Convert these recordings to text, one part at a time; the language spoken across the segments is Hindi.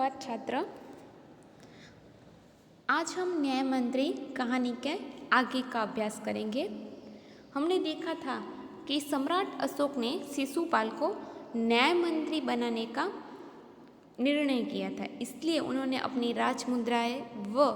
सुप्रभात छात्र। आज हम न्याय मंत्री कहानी के आगे का अभ्यास करेंगे। हमने देखा था कि सम्राट अशोक ने शिशुपाल को न्याय मंत्री बनाने का निर्णय किया था, इसलिए उन्होंने अपनी राजमुद्राएं व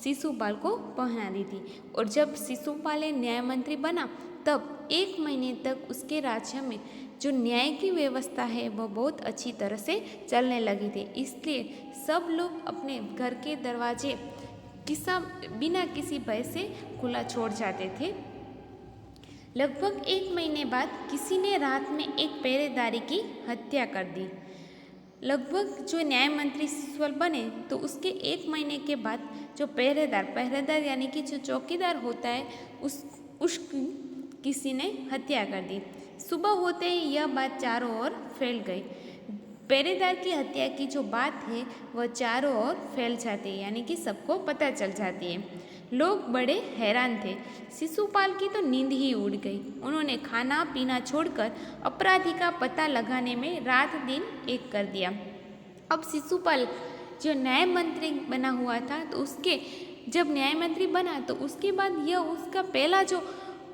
शिशुपाल को पहना दी थी। और जब शिशुपाल न्याय मंत्री बना तब 1 महीने तक उसके राज्य में जो न्याय की व्यवस्था है वह बहुत अच्छी तरह से चलने लगी थी। इसलिए सब लोग अपने घर के दरवाजे बिना किसी भय से खुला छोड़ जाते थे। लगभग 1 महीने बाद किसी ने रात में एक पहरेदारी की हत्या कर दी। लगभग जो न्याय मंत्री शिशुपाल बने तो उसके 1 महीने के बाद जो पहरेदार यानी कि जो चौकीदार होता है उस किसी ने हत्या कर दी। सुबह होते ही यह बात चारों ओर फैल गई। पहरेदार की हत्या की जो बात है वह चारों ओर फैल जाती है, यानी कि सबको पता चल जाती है। लोग बड़े हैरान थे। शिशुपाल की तो नींद ही उड़ गई। उन्होंने खाना पीना छोड़कर अपराधी का पता लगाने में रात दिन एक कर दिया। अब शिशुपाल जो न्याय मंत्री बना हुआ था तो जब न्याय मंत्री बना तो उसके बाद यह उसका पहला जो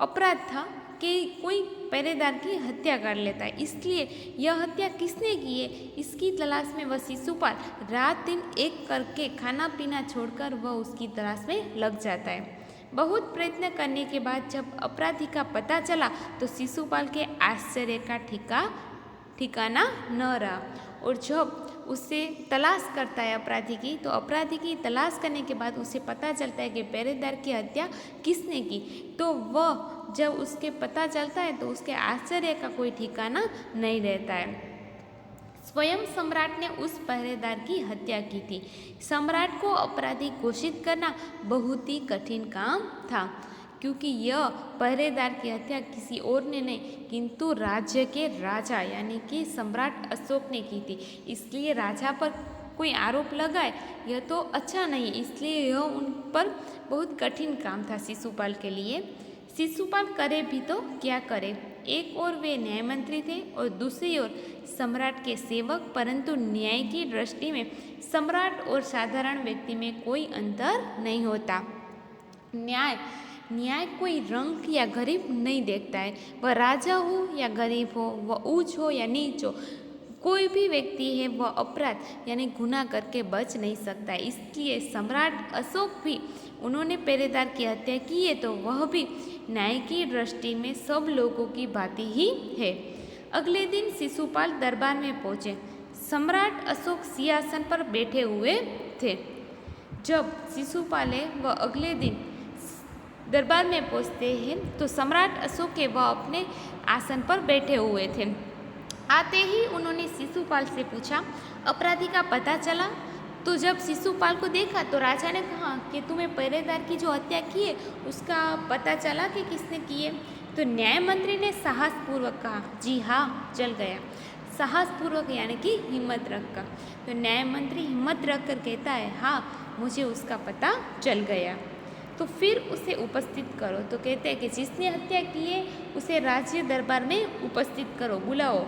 अपराध था कि कोई पहरेदार की हत्या कर लेता है। इसलिए यह हत्या किसने की है इसकी तलाश में वह शिशुपाल रात दिन एक करके खाना पीना छोड़कर वह उसकी तलाश में लग जाता है। बहुत प्रयत्न करने के बाद जब अपराधी का पता चला तो शिशुपाल के आश्चर्य का ठिकाना न रहा। और जब उसे तलाश करता है अपराधी की, तो अपराधी की तलाश करने के बाद उसे पता चलता है कि पहरेदार की हत्या किसने की। तो वह जब उसके पता चलता है तो उसके आश्चर्य का कोई ठिकाना नहीं रहता है। स्वयं सम्राट ने उस पहरेदार की हत्या की थी। सम्राट को अपराधी घोषित करना बहुत ही कठिन काम था, क्योंकि यह पहरेदार की हत्या किसी और ने नहीं किंतु राज्य के राजा यानी कि सम्राट अशोक ने की थी। इसलिए राजा पर कोई आरोप लगाए यह तो अच्छा नहीं, इसलिए यह उन पर बहुत कठिन काम था शिशुपाल के लिए। शिशुपाल करे भी तो क्या करे। एक ओर वे न्याय मंत्री थे और दूसरी ओर सम्राट के सेवक, परंतु न्याय की दृष्टि में सम्राट और साधारण व्यक्ति में कोई अंतर नहीं होता। न्याय कोई रंग या गरीब नहीं देखता है। वह राजा हो या गरीब हो, वह ऊंच हो या नीच हो, कोई भी व्यक्ति है वह अपराध यानी गुनाह करके बच नहीं सकता। इसलिए सम्राट अशोक भी उन्होंने पहरेदार की हत्या की है तो वह भी न्याय की दृष्टि में सब लोगों की भांति ही है। अगले दिन शिशुपाल दरबार में पहुंचे। सम्राट अशोक सिंहासन पर बैठे हुए थे। जब शिशुपाल वह अगले दिन दरबार में पहुंचते हैं तो सम्राट अशोक वह अपने आसन पर बैठे हुए थे। आते ही उन्होंने शिशुपाल से पूछा, अपराधी का पता चला? तो जब शिशुपाल को देखा तो राजा ने कहा कि तुम्हें पहरेदार की जो हत्या की है उसका पता चला कि किसने की है? तो न्याय मंत्री ने साहसपूर्वक कहा, जी हाँ, चल गया। साहसपूर्वक यानी कि हिम्मत रखकर। तो न्याय मंत्री हिम्मत रखकर कहता है, हाँ, मुझे उसका पता चल गया। तो फिर उसे उपस्थित करो। तो कहते हैं कि जिसने हत्या की है उसे राज्य दरबार में उपस्थित करो, बुलाओ।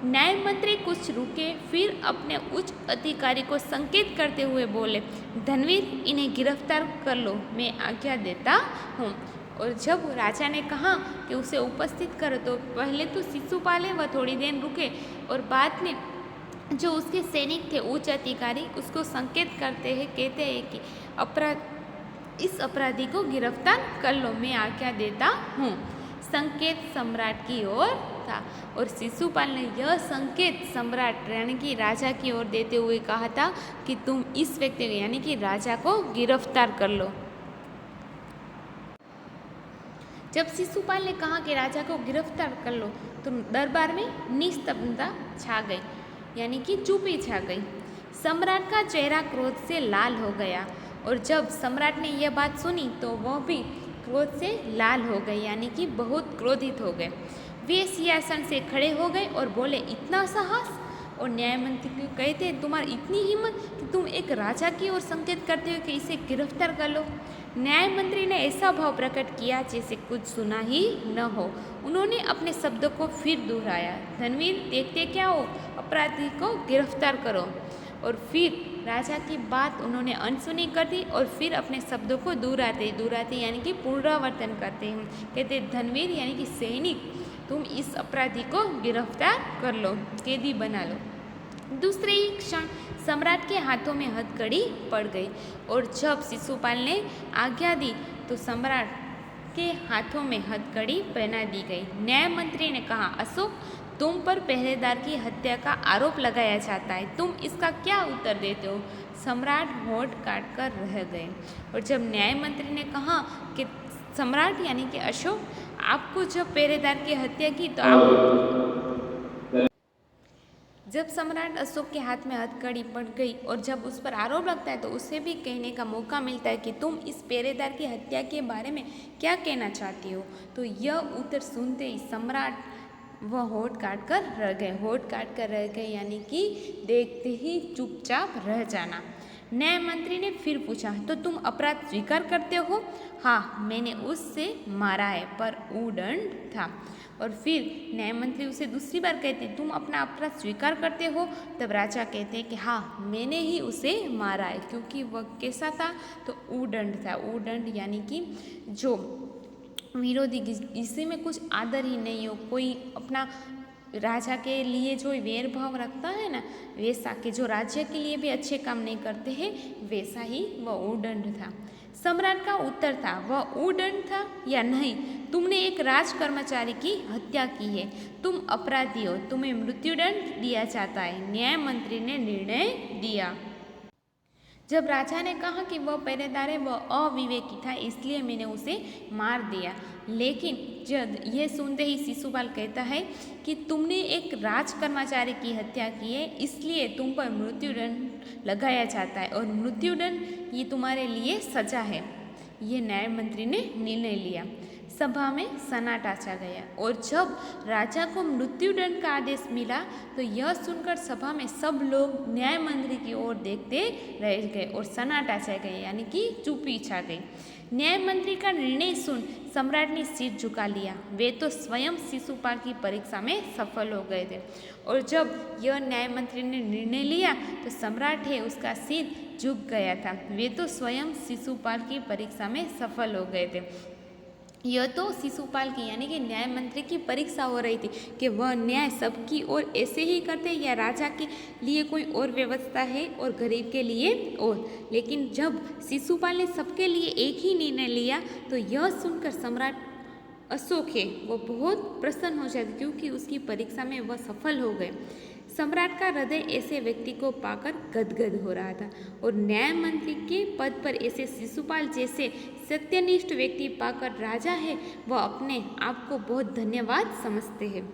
न्याय मंत्री कुछ रुके, फिर अपने उच्च अधिकारी को संकेत करते हुए बोले, धनवीर, इन्हें गिरफ्तार कर लो, मैं आज्ञा देता हूँ। और जब राजा ने कहा कि उसे उपस्थित करो तो पहले तो शिशुपाल वह थोड़ी देर रुके और बाद में जो उसके सैनिक थे उच्च अधिकारी उसको संकेत करते हैं, कहते हैं कि इस अपराधी को गिरफ्तार कर लो, मैं आज्ञा देता हूँ। संकेत सम्राट की ओर था और शिशुपाल ने यह संकेत सम्राट यानी कि राजा की ओर देते हुए कहा था कि तुम इस व्यक्ति को यानी कि राजा को गिरफ्तार कर लो। जब शिशुपाल ने कहा कि राजा को गिरफ्तार कर लो तो दरबार में निस्तब्धता छा गई, यानी कि चुप्पी छा गई। सम्राट का चेहरा क्रोध से लाल हो गया और जब सम्राट ने यह बात सुनी तो वह भी क्रोध से लाल हो गए, यानी कि बहुत क्रोधित हो गए। वे सिंहासन से खड़े हो गए और बोले, इतना साहस? और न्याय मंत्री को कहते, तुम्हारी इतनी हिम्मत कि तुम एक राजा की ओर संकेत करते हो कि इसे गिरफ्तार कर लो। न्याय मंत्री ने ऐसा भाव प्रकट किया जैसे कुछ सुना ही न हो। उन्होंने अपने शब्दों को फिर दोहराया, धनवीर, देखते क्या हो, अपराधी को गिरफ्तार करो। और फिर राजा की बात उन्होंने अनसुनी कर दी और फिर अपने शब्दों को दोहराते यानी कि पुनरावर्तन करते हैं। कहते धनवीर यानी कि सैनिक, तुम इस अपराधी को गिरफ्तार कर लो, कैदी बना लो। दूसरे ही क्षण सम्राट के हाथों में हथकड़ी पड़ गई और जब शिशुपाल ने आज्ञा दी तो सम्राट के हाथों में हथकड़ी पहना दी गई। न्याय मंत्री ने कहा, अशोक, तुम पर पहरेदार की हत्या का आरोप लगाया जाता है, तुम इसका क्या उत्तर देते हो? सम्राट होठ काट कर रह गए और जब न्याय मंत्री ने कहा कि सम्राट यानी कि अशोक, आपको जब पहरेदार की हत्या की तो जब सम्राट अशोक के हाथ में हथकड़ी पड़ गई और जब उस पर आरोप लगता है तो उसे भी कहने का मौका मिलता है कि तुम इस पहरेदार की हत्या के बारे में क्या कहना चाहती हो। तो यह उत्तर सुनते ही सम्राट वह होठ काट कर रह गए यानी कि देखते ही चुपचाप रह जाना। न्याय मंत्री ने फिर पूछा, तो तुम अपराध स्वीकार करते हो? हाँ, मैंने उससे मारा है, पर उदंड था। और फिर न्याय मंत्री उसे दूसरी बार कहते, तुम अपना अपराध स्वीकार करते हो? तब राजा कहते हैं कि हाँ, मैंने ही उसे मारा है, क्योंकि वह कैसा था? तो उदंड था। उदंड यानी कि जो विरोधी, इसी में कुछ आदर ही नहीं हो, कोई अपना राजा के लिए जो वेर भाव रखता है ना, वैसा कि जो राज्य के लिए भी अच्छे काम नहीं करते हैं, वैसा ही वह उदंड था। सम्राट का उत्तर था, वह उदंड था या नहीं? तुमने एक राज कर्मचारी की हत्या की है, तुम अपराधी हो, तुम्हें मृत्युदंड दिया जाता है। न्याय मंत्री ने निर्णय दिया। जब राजा ने कहा कि वह पहरेदार है, वह अविवेकी था, इसलिए मैंने उसे मार दिया। लेकिन जब यह सुनते ही शिशुपाल कहता है कि तुमने एक राज कर्मचारी की हत्या की है, इसलिए तुम पर मृत्युदंड लगाया जाता है और मृत्युदंड ये तुम्हारे लिए सजा है। ये न्याय मंत्री ने निर्णय लिया। सभा में सन्नाटा छा गया और जब राजा को मृत्युदंड का आदेश मिला तो यह सुनकर सभा में सब लोग न्याय मंत्री की ओर देखते रह गए और सन्नाटा छा गया यानी कि चुप्पी छा गई। न्याय मंत्री का निर्णय सुन सम्राट ने सिर झुका लिया। वे तो स्वयं शिशुपाल की परीक्षा में सफल हो गए थे और जब यह न्याय मंत्री ने निर्णय लिया तो सम्राट है उसका सिर झुक गया था। वे तो स्वयं शिशुपाल की परीक्षा में सफल हो गए थे। यह तो शिशुपाल की यानी कि न्याय मंत्री की परीक्षा हो रही थी कि वह न्याय सबकी ओर ऐसे ही करते या राजा के लिए कोई और व्यवस्था है और गरीब के लिए और। लेकिन जब शिशुपाल ने सबके लिए एक ही निर्णय लिया तो यह सुनकर सम्राट अशोक है वो बहुत प्रसन्न हो जाते क्योंकि उसकी परीक्षा में वह सफल हो गए। सम्राट का हृदय ऐसे व्यक्ति को पाकर गदगद हो रहा था और न्याय मंत्री के पद पर ऐसे शिशुपाल जैसे सत्यनिष्ठ व्यक्ति पाकर राजा है वह अपने आप को बहुत धन्यवाद समझते हैं।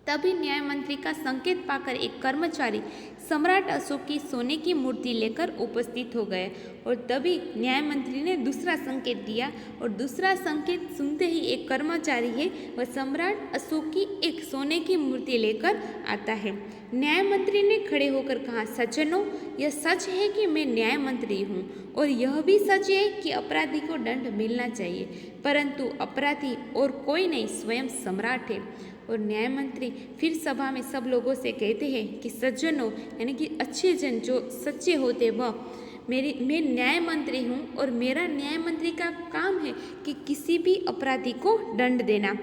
तभी न्याय मंत्री का संकेत पाकर एक कर्मचारी सम्राट अशोक की सोने की मूर्ति लेकर उपस्थित हो गए और तभी न्याय मंत्री ने दूसरा संकेत दिया और दूसरा संकेत सुनते ही एक कर्मचारी है वह सम्राट अशोक की एक सोने की मूर्ति लेकर आता है। न्याय मंत्री ने खड़े होकर कहा, सज्जनों, यह सच है कि मैं न्याय मंत्री हूँ और यह भी सच है कि अपराधी को दंड मिलना चाहिए, परंतु अपराधी और कोई नहीं स्वयं सम्राट है। और न्याय मंत्री फिर सभा में सब लोगों से कहते हैं कि सज्जनों यानी कि अच्छे जन जो सच्चे होते वह मैं न्याय मंत्री हूँ और मेरा न्याय मंत्री का काम है कि किसी भी अपराधी को दंड देना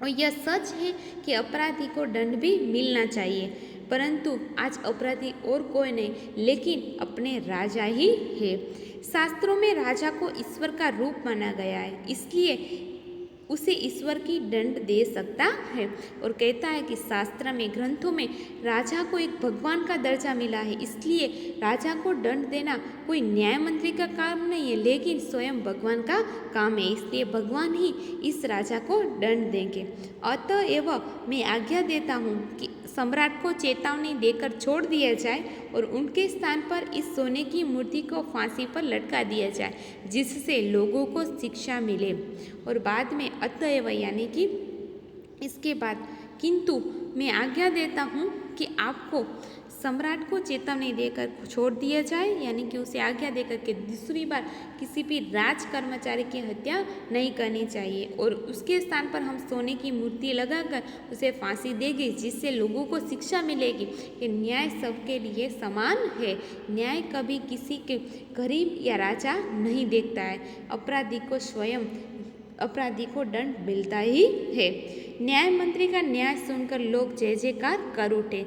और यह सच है कि अपराधी को दंड भी मिलना चाहिए, परंतु आज अपराधी और कोई नहीं लेकिन अपने राजा ही है। शास्त्रों में राजा को ईश्वर का रूप माना गया है, इसलिए उसे ईश्वर की दंड दे सकता है और कहता है कि शास्त्र में ग्रंथों में राजा को एक भगवान का दर्जा मिला है, इसलिए राजा को दंड देना कोई न्याय मंत्री का काम नहीं है लेकिन स्वयं भगवान का काम है, इसलिए भगवान ही इस राजा को दंड देंगे। अतएव मैं आज्ञा देता हूँ कि सम्राट को चेतावनी देकर छोड़ दिया जाए और उनके स्थान पर इस सोने की मूर्ति को फांसी पर लटका दिया जाए जिससे लोगों को शिक्षा मिले। और बाद में अतएव यानी कि इसके बाद किंतु मैं आज्ञा देता हूँ कि आपको सम्राट को चेतावनी देकर छोड़ दिया जाए, यानी कि उसे आज्ञा देकर के दूसरी बार किसी भी राज कर्मचारी की हत्या नहीं करनी चाहिए, और उसके स्थान पर हम सोने की मूर्ति लगाकर उसे फांसी देंगे, जिससे लोगों को शिक्षा मिलेगी कि न्याय सबके लिए समान है। न्याय कभी किसी के गरीब या राजा नहीं देखता है। अपराधी को दंड मिलता ही है। न्याय मंत्री का न्याय सुनकर लोग जय जयकार कर उठे।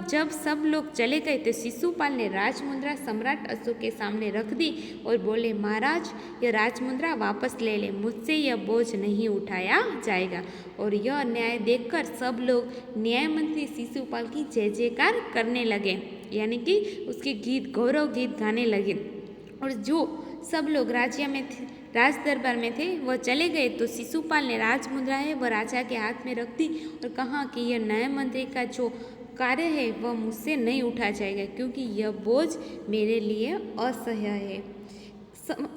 जब सब लोग चले गए तो शिशुपाल ने राजमुद्रा सम्राट अशोक के सामने रख दी और बोले, महाराज, यह राजमुद्रा वापस ले ले, मुझसे यह बोझ नहीं उठाया जाएगा। और यह न्याय देखकर सब लोग न्याय मंत्री शिशुपाल की जय जयकार करने लगे, यानी कि उसके गौरव गीत गाने लगे। और जो सब लोग राज दरबार में थे वह चले गए तो शिशुपाल ने राजमुद्रा है वह राजा के हाथ में रख दी और कहा कि यह न्याय मंत्री का जो कार्य है वह मुझसे नहीं उठा जाएगा, क्योंकि यह बोझ मेरे लिए असह्य है।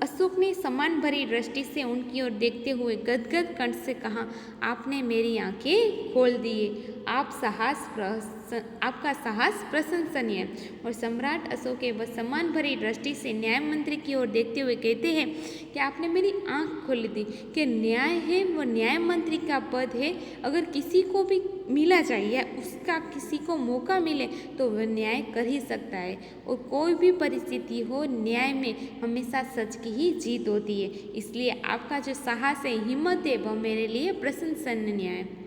अशोक ने सम्मान भरी दृष्टि से उनकी ओर देखते हुए गदगद कंठ से कहा, आपने मेरी आंखें खोल दिए। आपका साहस प्रशंसनीय है। और सम्राट अशोक वह सम्मान भरी दृष्टि से न्याय मंत्री की ओर देखते हुए कहते हैं कि आपने मेरी आंख खोल दी कि न्याय है वो न्याय मंत्री का पद है। अगर किसी को भी मिला जाए या उसका किसी को मौका मिले तो वह न्याय कर ही सकता है, और कोई भी परिस्थिति हो न्याय में हमेशा सच की ही जीत होती है। इसलिए आपका जो साहस है, हिम्मत है, वह मेरे लिए प्रशंसनीय है।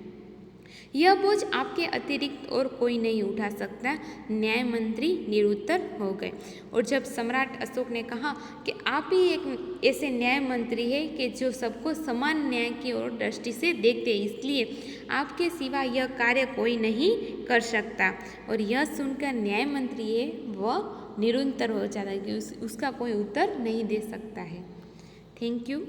यह बोझ आपके अतिरिक्त और कोई नहीं उठा सकता। न्याय मंत्री निरुत्तर हो गए। और जब सम्राट अशोक ने कहा कि आप ही एक ऐसे न्याय मंत्री हैं कि जो सबको समान न्याय की ओर दृष्टि से देखते हैं, इसलिए आपके सिवा यह कार्य कोई नहीं कर सकता। और यह सुनकर न्याय मंत्री है वह निरुत्तर हो जाता है कि उसका कोई उत्तर नहीं दे सकता है। Thank you.